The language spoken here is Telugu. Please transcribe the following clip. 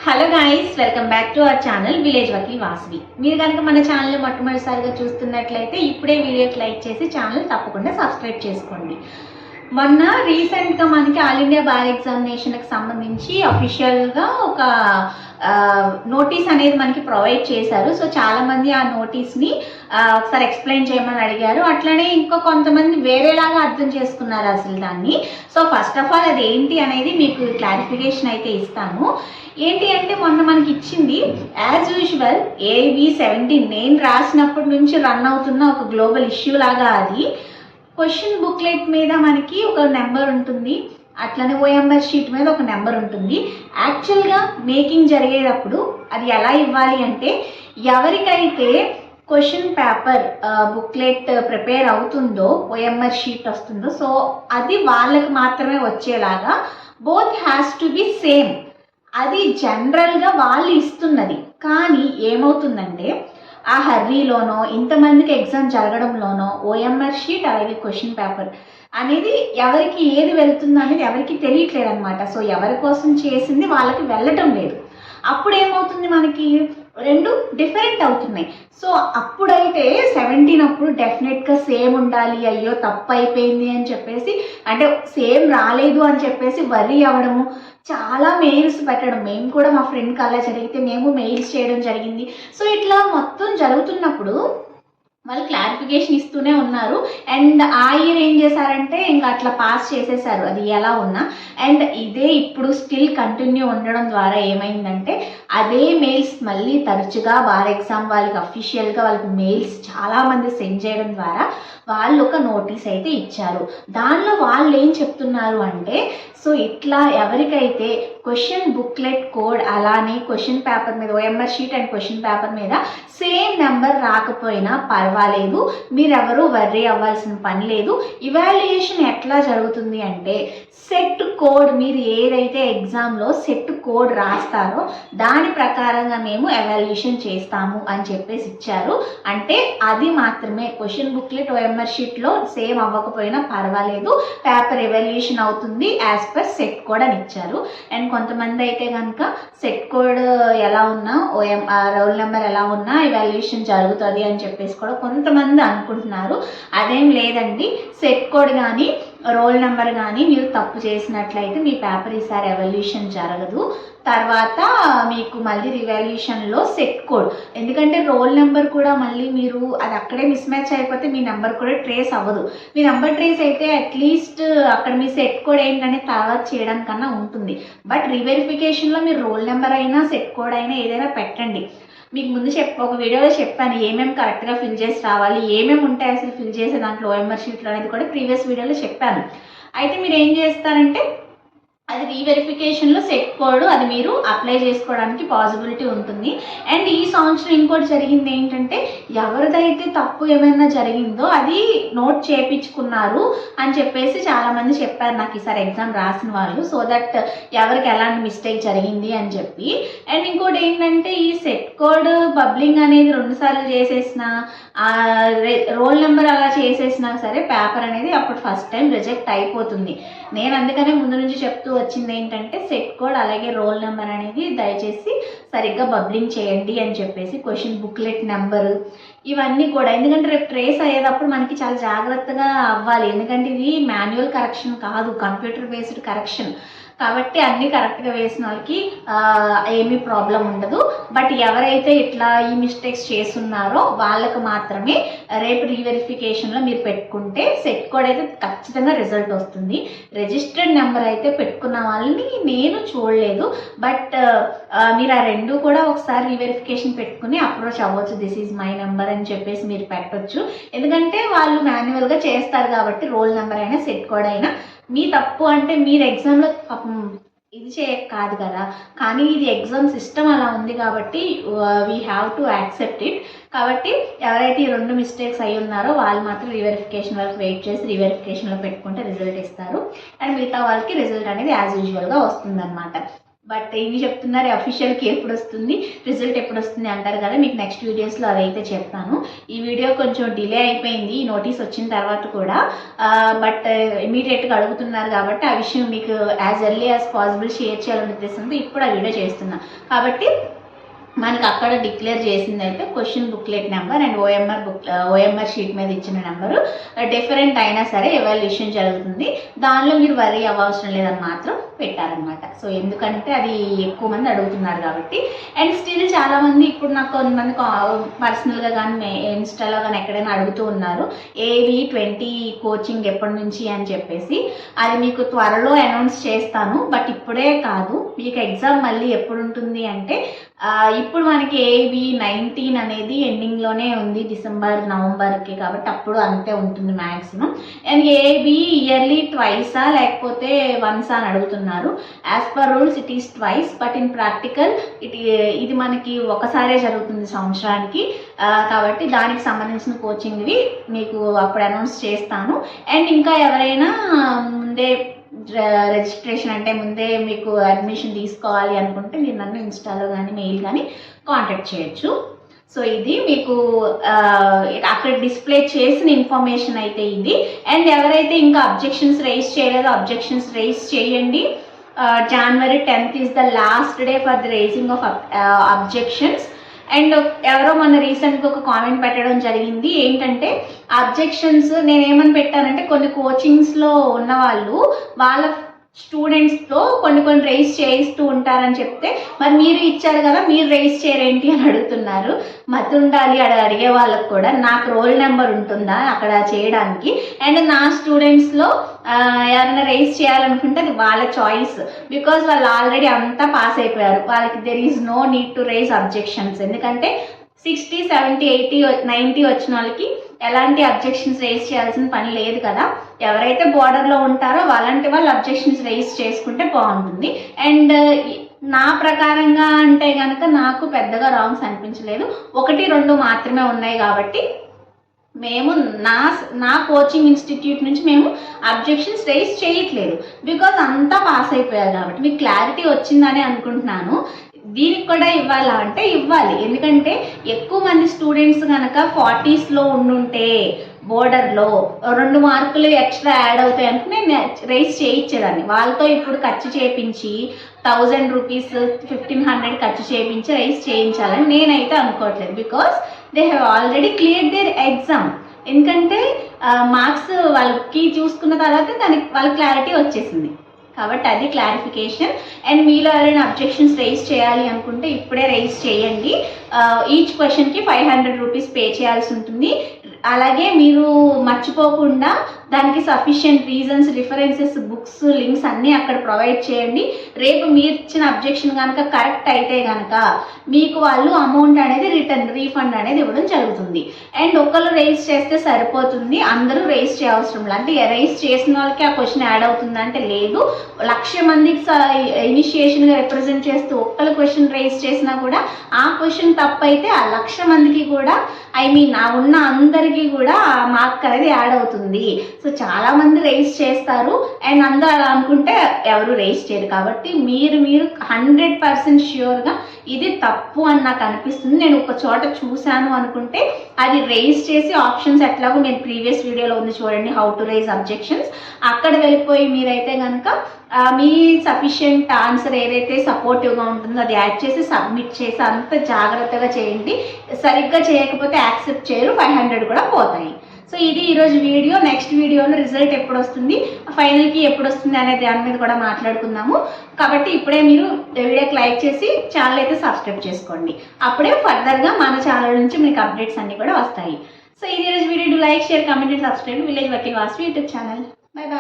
Hello guys, welcome back to our channel village Vakil Vasavi. మీరు కనుక మన ఛానల్ మొట్టమొదటిసారిగా చూస్తున్నట్లయితే ఇప్పుడే వీడియోకి లైక్ చేసి ఛానల్ తప్పకుండా సబ్స్క్రైబ్ చేసుకోండి. మొన్న రీసెంట్గా మనకి ఆల్ ఇండియా బార్ ఎగ్జామినేషన్కి సంబంధించి అఫీషియల్గా ఒక నోటీస్ అనేది మనకి ప్రొవైడ్ చేశారు. సో చాలామంది ఆ నోటీస్ని ఒకసారి ఎక్స్ప్లెయిన్ చేయమని అడిగారు. అట్లనే ఇంకో కొంతమంది వేరేలాగా అర్థం చేసుకున్నారు అసలు దాన్ని. సో ఫస్ట్ ఆఫ్ ఆల్ అది ఏంటి అనేది మీకు క్లారిఫికేషన్ అయితే ఇస్తాను. ఏంటి అంటే మొన్న మనకి ఇచ్చింది యాజ్ యూజువల్ AB17 నేను రాసినప్పటి నుంచి రన్ అవుతున్న ఒక గ్లోబల్ ఇష్యూ లాగా అది క్వశ్చన్ బుక్లెట్ మీద మనకి ఒక నెంబర్ ఉంటుంది, అట్లనే ఓఎంఆర్ షీట్ మీద ఒక నెంబర్ ఉంటుంది. యాక్చువల్గా మేకింగ్ జరిగేటప్పుడు అది ఎలా ఇవ్వాలి అంటే ఎవరికైతే క్వశ్చన్ పేపర్ బుక్లెట్ ప్రిపేర్ అవుతుందో ఓఎంఆర్ షీట్ వస్తుందో సో అది వాళ్ళకి మాత్రమే వచ్చేలాగా both has to be same. అది జనరల్గా వాళ్ళు ఇస్తున్నది. కానీ ఏమవుతుందంటే ఆ హర్రీలోనో ఇంతమందికి ఎగ్జామ్ జరగడంలోనో ఓఎంఆర్ షీట్ అలాగే క్వశ్చన్ పేపర్ అనేది ఎవరికి ఏది వెళ్తుందో అనేది ఎవరికి తెలియట్లేదు అనమాట. సో ఎవరి కోసం చేసింది వాళ్ళకి వెళ్ళటం లేదు. అప్పుడు ఏమవుతుంది, మనకి రెండు డిఫరెంట్ అవుతున్నాయి. సో అప్పుడైతే 17 అప్పుడు డెఫినెట్గా సేమ్ ఉండాలి, అయ్యో తప్పు అయిపోయింది అని చెప్పేసి, అంటే సేమ్ రాలేదు అని చెప్పేసి వర్రీ అవ్వడము, చాలా మెయిల్స్ పెట్టడం. మేము కూడా మా ఫ్రెండ్కి అలా జరిగితే మేము మెయిల్స్ చేయడం జరిగింది. సో ఇట్లా మొత్తం జరుగుతున్నప్పుడు వాళ్ళు క్లారిఫికేషన్ ఇస్తూనే ఉన్నారు. అండ్ ఆ ఇయర్ ఏం చేశారంటే ఇంకా అట్లా పాస్ చేసేసారు అది ఎలా ఉన్నా. అండ్ ఇదే ఇప్పుడు స్టిల్ కంటిన్యూ ఉండడం ద్వారా ఏమైందంటే అదే మెయిల్స్ మళ్ళీ తరచుగా బార్ ఎగ్జామ్ వాళ్ళకి అఫీషియల్గా వాళ్ళకి మెయిల్స్ చాలామంది సెండ్ చేయడం ద్వారా వాళ్ళు ఒక నోటీస్ అయితే ఇచ్చారు. దానిలో వాళ్ళు ఏం చెప్తున్నారు అంటే సో ఇట్లా ఎవరికైతే క్వశ్చన్ బుక్లెట్ కోడ్ అలానే క్వశ్చన్ పేపర్ మీద OMR sheet and question paper మీద సేమ్ నెంబర్ రాకపోయినా పర్వాలేదు, మీరెవరూ వర్రీ అవ్వాల్సిన పని లేదు. ఇవాల్యుయేషన్ ఎట్లా జరుగుతుంది అంటే సెట్ కోడ్, మీరు ఏదైతే ఎగ్జామ్లో సెట్ కోడ్ రాస్తారో దాని ప్రకారంగా మేము ఎవాల్యుయేషన్ చేస్తాము అని చెప్పేసి ఇచ్చారు. అంటే అది మాత్రమే క్వశ్చన్ బుక్లెట్ ఓఎంఆర్ షీట్లో సేమ్ అవ్వకపోయినా పర్వాలేదు, పేపర్ ఎవాల్యుయేషన్ అవుతుంది యాజ్ పర్ సెట్ కోడ్ అని ఇచ్చారు. అండ్ కొంతమంది అయితే కనుక సెట్ కోడ్ ఎలా ఉన్నా రోల్ నెంబర్ ఎలా ఉన్నా ఎవాల్యుయేషన్ జరుగుతుంది అని చెప్పేసి కూడా కొంతమంది అనుకుంటున్నారు. అదేం లేదండి, సెట్ కోడ్ కానీ రోల్ నెంబర్ కానీ మీరు తప్పు చేసినట్లయితే మీ పేపర్ ఈసారి ఎవాల్యుయేషన్ జరగదు. తర్వాత మీకు మళ్ళీ రివాల్యుయేషన్లో సెట్ కోడ్, ఎందుకంటే రోల్ నెంబర్ కూడా మళ్ళీ మీరు అది అక్కడే మిస్ మ్యాచ్ అయిపోతే మీ నెంబర్ కూడా ట్రేస్ అవ్వదు. మీ నెంబర్ ట్రేస్ అయితే అట్లీస్ట్ అక్కడ మీ సెట్ కోడ్ ఏంటనే తర్వాత చేయడానికన్నా ఉంటుంది. బట్ రీవెరిఫికేషన్లో మీరు రోల్ నెంబర్ అయినా సెట్ కోడ్ అయినా ఏదైనా పెట్టండి. మీకు ముందు ఒక వీడియోలో చెప్పాను ఏమేమి కరెక్ట్గా ఫిల్ చేసి రావాలి, ఏమేమి ఉంటాయి అసలు ఫిల్ చేసే దాంట్లో ఓఎంఆర్ షీట్లో అనేది కూడా ప్రీవియస్ వీడియోలో చెప్పాను. అయితే మీరు ఏం చేస్తారంటే అది రీవెరిఫికేషన్లో సెట్ కోడ్ అది మీరు అప్లై చేసుకోవడానికి పాసిబిలిటీ ఉంటుంది. అండ్ ఈ సంవత్సరం ఇంకోటి జరిగింది ఏంటంటే ఎవరిదైతే తప్పు ఏమైనా జరిగిందో అది నోట్ చేయించుకున్నారు అని చెప్పేసి చాలామంది చెప్పారు నాకు ఈసారి ఎగ్జామ్ రాసిన వాళ్ళు. సో దట్ ఎవరికి ఎలాంటి మిస్టేక్ జరిగింది అని చెప్పి. అండ్ ఇంకోటి ఏంటంటే ఈ సెట్ కోడ్ బబ్లింగ్ అనేది 2 సార్లు చేసేసిన రోల్ నెంబర్ అలా చేసేసినా సరే పేపర్ అనేది అప్పుడు ఫస్ట్ టైం రిజెక్ట్ అయిపోతుంది. నేను అందుకనే ముందు నుంచి చెప్తూ వచ్చింది ఏంటంటే సెట్ కోడ్ అలాగే రోల్ నెంబర్ అనేది దయచేసి సరిగ్గా బబ్లింగ్ చేయండి అని చెప్పేసి, క్వశ్చన్ బుక్లెట్ నెంబరు ఇవన్నీ కూడా. ఎందుకంటే రేపు ట్రేస్ అయ్యేటప్పుడు మనకి చాలా జాగ్రత్తగా అవ్వాలి. ఎందుకంటే ఇది మాన్యువల్ కరెక్షన్ కాదు, కంప్యూటర్ బేస్డ్ కరెక్షన్ కాబట్టి అన్నీ కరెక్ట్గా వేసిన వాళ్ళకి ఏమీ ప్రాబ్లం ఉండదు. బట్ ఎవరైతే ఇట్లా ఈ మిస్టేక్స్ చేస్తున్నారో వాళ్ళకు మాత్రమే రేపు రీవెరిఫికేషన్లో మీరు పెట్టుకుంటే సెట్ కోడ్ అయితే ఖచ్చితంగా రిజల్ట్ వస్తుంది. రిజిస్టర్డ్ నెంబర్ అయితే పెట్టుకున్న వాళ్ళని నేను చూడలేదు. బట్ మీరు ఆ రెండు కూడా ఒకసారి రీవెరిఫికేషన్ పెట్టుకుని అప్రోచ్ అవ్వచ్చు. దిస్ ఈజ్ మై నెంబర్ అని చెప్పేసి మీరు పెట్టవచ్చు. ఎందుకంటే వాళ్ళు మాన్యువల్గా చేస్తారు కాబట్టి రోల్ నెంబర్ అయినా సెట్ కోడ్ అయినా మీ తప్పు అంటే మీరు ఎగ్జామ్లో ఇది చేయక కాదు కదా, కానీ ఇది ఎగ్జామ్ సిస్టమ్ అలా ఉంది కాబట్టి we have to accept it. కాబట్టి ఎవరైతే ఈ 2 మిస్టేక్స్ అయి ఉన్నారో వాళ్ళు మాత్రం రీవెరిఫికేషన్ వరకు వెయిట్ చేసి రీవెరిఫికేషన్లో పెట్టుకుంటే రిజల్ట్ ఇస్తారు. అండ్ మిగతా వాళ్ళకి రిజల్ట్ అనేది యాజ్ యూజువల్గా వస్తుందన్నమాట. బట్ ఇవి చెప్తున్నారు అఫీషియల్కి ఎప్పుడు వస్తుంది, రిజల్ట్ ఎప్పుడు వస్తుంది అంటారు కదా, మీకు నెక్స్ట్ వీడియోస్లో అదైతే చెప్తాను. ఈ వీడియో కొంచెం డిలే అయిపోయింది ఈ నోటీస్ వచ్చిన తర్వాత కూడా, బట్ ఇమీడియట్గా అడుగుతున్నారు కాబట్టి ఆ విషయం మీకు as early as possible share చేయాలనే ఉద్దేశంతో ఇప్పుడు ఆ వీడియో చేస్తున్నా. కాబట్టి మనకు అక్కడ డిక్లేర్ చేసింది అయితే question booklet number and OMR sheet మీద ఇచ్చిన నెంబరు డిఫరెంట్ అయినా సరే ఎవాల్యుయేషన్ జరుగుతుంది, దానిలో మీరు వరీ అవ్వవసరం లేదని మాత్రం పెట్టారనమాట. సో ఎందుకంటే అది ఎక్కువ మంది అడుగుతున్నారు కాబట్టి. అండ్ స్టిల్ చాలామంది ఇప్పుడు నాకు కొంతమంది పర్సనల్గా కానీ ఇన్స్టాలో కానీ ఎక్కడైనా అడుగుతూ ఉన్నారు AV20 కోచింగ్ ఎప్పటి నుంచి అని చెప్పేసి. అది మీకు త్వరలో అనౌన్స్ చేస్తాను, బట్ ఇప్పుడే కాదు. మీకు ఎగ్జామ్ మళ్ళీ ఎప్పుడు ఉంటుంది అంటే ఇప్పుడు మనకి AV19 అనేది ఎండింగ్లోనే ఉంది, డిసెంబర్ నవంబర్కి, కాబట్టి అప్పుడు అంతే ఉంటుంది మ్యాక్సిమం. అండ్ AV ఇయర్లీ ట్వైసా లేకపోతే వన్సా అని అడుగుతున్నారు. As per rules it is twice, but in practical ఇది మనకి ఒకసారే జరుగుతుంది సంవత్సరానికి. కాబట్టి దానికి సంబంధించిన కోచింగ్వి మీకు అప్పుడు అనౌన్స్ చేస్తాను. అండ్ ఇంకా ఎవరైనా ముందే రిజిస్ట్రేషన్ అంటే ముందే మీకు అడ్మిషన్ తీసుకోవాలి అనుకుంటే మీరు నన్ను ఇన్స్టాలో కానీ మెయిల్ కానీ కాంటాక్ట్ చేయొచ్చు. సో ఇది మీకు అక్కడ డిస్ప్లే చేసిన ఇన్ఫర్మేషన్ అయితే ఇది. అండ్ ఎవరైతే ఇంకా అబ్జెక్షన్స్ రైజ్ చేయలేదో అబ్జెక్షన్స్ రైజ్ చేయండి. January 10th is the last day for the raising of objections. And ఎవరో మొన్న రీసెంట్గా ఒక కామెంట్ పెట్టడం జరిగింది, ఏంటంటే అబ్జెక్షన్స్ నేనేమని పెట్టానంటే కొన్ని కోచింగ్స్లో ఉన్న వాళ్ళ స్టూడెంట్స్తో కొన్ని రైజ్ చేయిస్తూ ఉంటారని చెప్తే, మరి మీరు ఇచ్చారు కదా మీరు రైజ్ చేయరేంటి అని అడుగుతున్నారు. మతి ఉండాలి అడిగే వాళ్ళకు కూడా. నాకు రోల్ నెంబర్ ఉంటుందా అక్కడ చేయడానికి, అండ్ నా స్టూడెంట్స్లో ఎవరైనా రైజ్ చేయాలనుకుంటే అది వాళ్ళ చాయిస్. బికాజ్ వాళ్ళు ఆల్రెడీ అంతా పాస్ అయిపోయారు, వాళ్ళకి there is no need to raise objections. ఎందుకంటే 60, 70, 80, 90 వచ్చిన వాళ్ళకి ఎలాంటి అబ్జెక్షన్స్ రైజ్ చేయాల్సిన పని లేదు కదా. ఎవరైతే బోర్డర్లో ఉంటారో అలాంటి వాళ్ళు అబ్జెక్షన్స్ రైజ్ చేసుకుంటే బాగుంటుంది. అండ్ నా ప్రకారంగా అంటే కనుక నాకు పెద్దగా రాంగ్స్ అనిపించలేదు, 1, 2 మాత్రమే ఉన్నాయి. కాబట్టి మేము నా కోచింగ్ ఇన్స్టిట్యూట్ నుంచి మేము అబ్జెక్షన్స్ రైజ్ చేయట్లేదు, బికాజ్ అంతా పాస్ అయిపోయారు కాబట్టి. మీకు క్లారిటీ వచ్చిందని అనుకుంటున్నాను. దీనికి కూడా ఇవ్వాలా అంటే ఇవ్వాలి, ఎందుకంటే ఎక్కువ మంది స్టూడెంట్స్ కనుక 40sలో ఉండుంటే బోర్డర్లో 2 మార్కులు ఎక్స్ట్రా యాడ్ అవుతాయి అనుకుని నేను రైజ్ చేయించేదాన్ని. వాళ్ళతో ఇప్పుడు ఖర్చు చేయించి 1000 రూపీస్ 1500 ఖర్చు చేయించి రైజ్ చేయించాలని నేనైతే అనుకోవట్లేదు. Because they have already clear their exam. ఎందుకంటే మార్క్స్ వాళ్ళకి చూసుకున్న తర్వాత దానికి వాళ్ళ క్లారిటీ వచ్చేసింది కాబట్టి అది క్లారిఫికేషన్. అండ్ మీలో ఎవరైనా అబ్జెక్షన్స్ రైజ్ చేయాలి అనుకుంటే ఇప్పుడే రైజ్ చేయండి. ఈచ్ క్వశ్చన్కి 500 రూపీస్ పే చేయాల్సి ఉంటుంది. అలాగే మీరు మర్చిపోకుండా దానికి sufficient reasons, references, books, links అన్నీ అక్కడ ప్రొవైడ్ చేయండి. రేపు మీరు ఇచ్చిన అబ్జెక్షన్ కనుక కరెక్ట్ అయితే కనుక మీకు వాళ్ళు అమౌంట్ అనేది రీఫండ్ అనేది ఇవ్వడం జరుగుతుంది. అండ్ ఒకళ్ళు రైజ్ చేస్తే సరిపోతుంది, అందరూ రైజ్ చేయవసరం లేదు. అంటే రైజ్ చేసిన వాళ్ళకి ఆ క్వశ్చన్ యాడ్ అవుతుంది అంటే లేదు. 1,00,000 మందికి ఇనిషియేషన్గా రిప్రజెంట్ చేస్తూ ఒక్కళ్ళు క్వశ్చన్ రైజ్ చేసినా కూడా ఆ క్వశ్చన్ తప్పు అయితే ఆ 1,00,000 మందికి కూడా ఉన్న అందరికీ కూడా ఆ మార్క్ అనేది యాడ్ అవుతుంది. సో చాలామంది రైజ్ చేస్తారు అండ్ అందరూ అలా అనుకుంటే ఎవరు రైజ్ చేయరు. కాబట్టి మీరు 100% ష్యూర్గా ఇది తప్పు అని నాకు అనిపిస్తుంది, నేను ఒక చోట చూశాను అనుకుంటే అది రైజ్ చేసి ఆప్షన్స్ ఎట్లాగో మీరు ప్రీవియస్ వీడియోలో ఉంది చూడండి, హౌ టు రైజ్ అబ్జెక్షన్స్. అక్కడ వెళ్ళిపోయి మీరైతే కనుక మీ సఫిషియెంట్ ఆన్సర్ ఏదైతే సపోర్టివ్గా ఉంటుందో అది యాడ్ చేసి సబ్మిట్ చేసి అంత జాగ్రత్తగా చేయండి. సరిగ్గా చేయకపోతే యాక్సెప్ట్ చేయరు, 500 కూడా పోతాయి. సో ఇది ఈరోజు వీడియో. నెక్స్ట్ వీడియోలో రిజల్ట్ ఎప్పుడు వస్తుంది, ఫైనల్కి ఎప్పుడు వస్తుంది అనే దాని మీద కూడా మాట్లాడుకుందాము. కాబట్టి ఇప్పుడే మీరు వీడియోకి లైక్ చేసి ఛానల్ అయితే సబ్స్క్రైబ్ చేసుకోండి. అప్పుడే ఫర్దర్గా మన ఛానల్ నుంచి మీకు అప్డేట్స్ అన్నీ కూడా వస్తాయి. సో ఇది ఈరోజు video. Like, share, comment and subscribe village Vakil Vasavi YouTube channel. Bye bye.